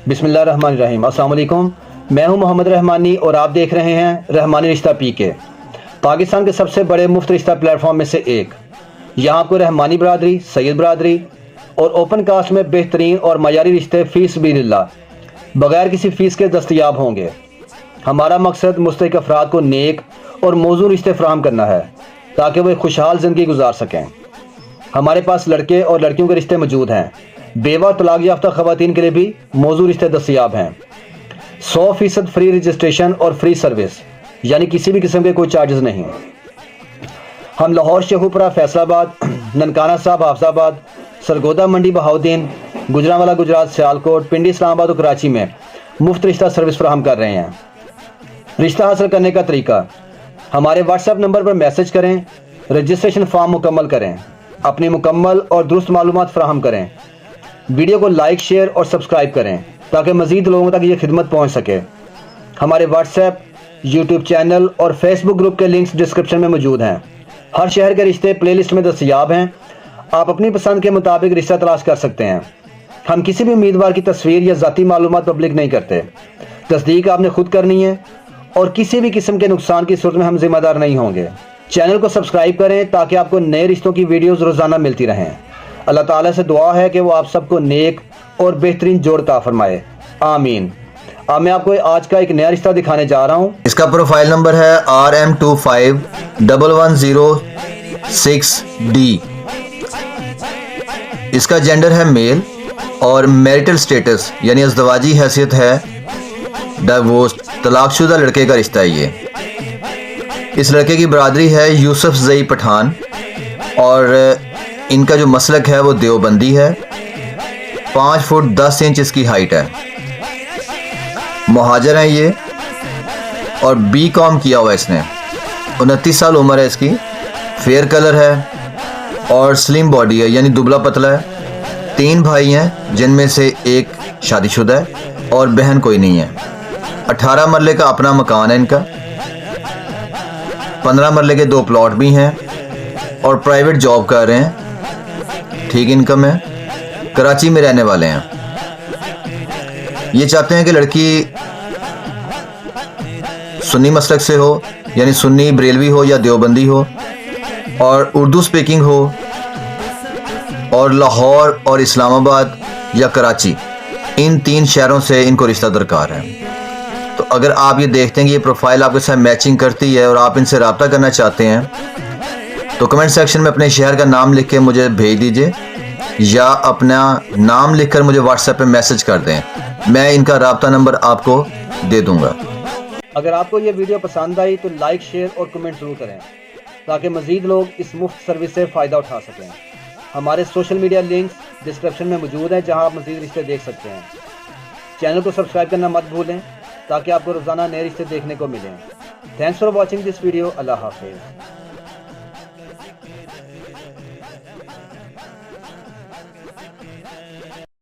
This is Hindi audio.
बिस्मिल्लाहिर्रहमानिर्रहीम। अस्सलाम वालेकुम। मैं हूं मोहम्मद रहमानी और आप देख रहे हैं रहमानी रिश्ता पीके, पाकिस्तान के सबसे बड़े मुफ्त रिश्ता प्लेटफॉर्म में से एक। यहां आपको रहमानी बरादरी, सैयद बरादरी और ओपन कास्ट में बेहतरीन और मयारी रिश्ते फीस बिल्लाह बगैर किसी फ़ीस के दस्तयाब होंगे। हमारा मकसद मुस्तहिक अफराद को नेक और मौजूद रिश्ते फराहम करना है ताकि वो एक खुशहाल ज़िंदगी गुजार सकें। हमारे पास लड़के और लड़कियों के रिश्ते मौजूद हैं। बेवा और तलाक याफ्ता ख़वातीन के लिए भी मौजूद रिश्ते दस्तयाब हैं। 100% फ्री रजिस्ट्रेशन और फ्री सर्विस, यानी किसी भी किस्म के कोई चार्जेस नहीं। हम लाहौर, शेखुपुरा, फैसलाबाद, ननकाना साहब, हाफजाबाद, सरगोदा मंडी, बहाउद्दीन, गुजरांवाला गुजरात, सियालकोट, पिंडी, इस्लामाबाद और कराची में मुफ्त रिश्ता सर्विस फराहम कर रहे हैं। रिश्ता हासिल करने का तरीका: हमारे व्हाट्सएप नंबर पर मैसेज करें, रजिस्ट्रेशन फॉर्म मुकम्मल करें, अपनी मुकम्मल और दुरुस्त मालूमात फराहम करें, वीडियो को लाइक, शेयर और सब्सक्राइब करें ताकि मज़ीद लोगों तक ये खिदमत पहुंच सके। हमारे व्हाट्सएप, यूट्यूब चैनल और फेसबुक ग्रुप के लिंक्स डिस्क्रिप्शन में मौजूद हैं। हर शहर के रिश्ते प्लेलिस्ट में दस्तयाब हैं। आप अपनी पसंद के मुताबिक रिश्ता तलाश कर सकते हैं। हम किसी भी उम्मीदवार की तस्वीर या ज़ाती मालूमात पब्लिक नहीं करते। तस्दीक आपने खुद करनी है और किसी भी किस्म के नुकसान की सूरत में हम जिम्मेदार नहीं होंगे। चैनल को सब्सक्राइब करें ताकि आपको नए रिश्तों की वीडियोस रोज़ाना मिलती रहें। अल्लाह ताला से दुआ है कि वो आप सबको नेक और बेहतरीन जोड़ अता फरमाए, आमीन। अब मैं आपको आज का एक नया रिश्ता दिखाने जा रहा हूँ। इसका प्रोफाइल नंबर है RM251106D। इसका जेंडर है मेल और मैरिटल स्टेटस यानी अज़दवाजी हैसियत है डाइवोर्स, तलाकशुदा लड़के का रिश्ता है ये। इस लड़के की बरादरी है यूसुफ ज़ई पठान और इनका जो मसलक है वो देवबंदी है। 5 फुट 10 इंच इसकी हाइट है। मुहाजिर हैं ये और B.Com किया हुआ इसने। 29 साल उम्र है इसकी। फेयर कलर है और स्लिम बॉडी है यानी दुबला पतला है। 3 भाई हैं जिनमें से एक शादीशुदा है और बहन कोई नहीं है। 18 मरले का अपना मकान है इनका। 15 मरले के 2 प्लॉट भी हैं और प्राइवेट जॉब कर रहे हैं। ठीक इनकम है। कराची में रहने वाले हैं। ये चाहते हैं कि लड़की सुन्नी मसलक से हो यानी सुन्नी बरेलवी हो या देवबंदी हो और उर्दू स्पीकिंग हो और लाहौर और इस्लामाबाद या कराची, इन 3 शहरों से इनको रिश्ता दरकार है। तो अगर आप ये देखते हैं कि ये प्रोफाइल आपके साथ मैचिंग करती है और आप इनसे रब्ता करना चाहते हैं तो कमेंट सेक्शन में अपने शहर का नाम लिख के मुझे भेज दीजिए या अपना नाम लिखकर मुझे व्हाट्सएप पे मैसेज कर दें। मैं इनका रब्ता नंबर आपको दे दूंगा। अगर आपको ये वीडियो पसंद आई तो लाइक, शेयर और कमेंट ज़रूर करें ताकि मज़ीद लोग इस मुफ्त सर्विस से फ़ायदा उठा सकें। हमारे सोशल मीडिया लिंक्स डिस्क्रिप्शन में मौजूद हैं जहां आप मज़ीद रिश्ते देख सकते हैं। चैनल को सब्सक्राइब करना मत भूलें ताकि आपको रोज़ाना नए रिश्ते देखने को मिलें। Thanks for watching this video. अल्लाह हाफिज़।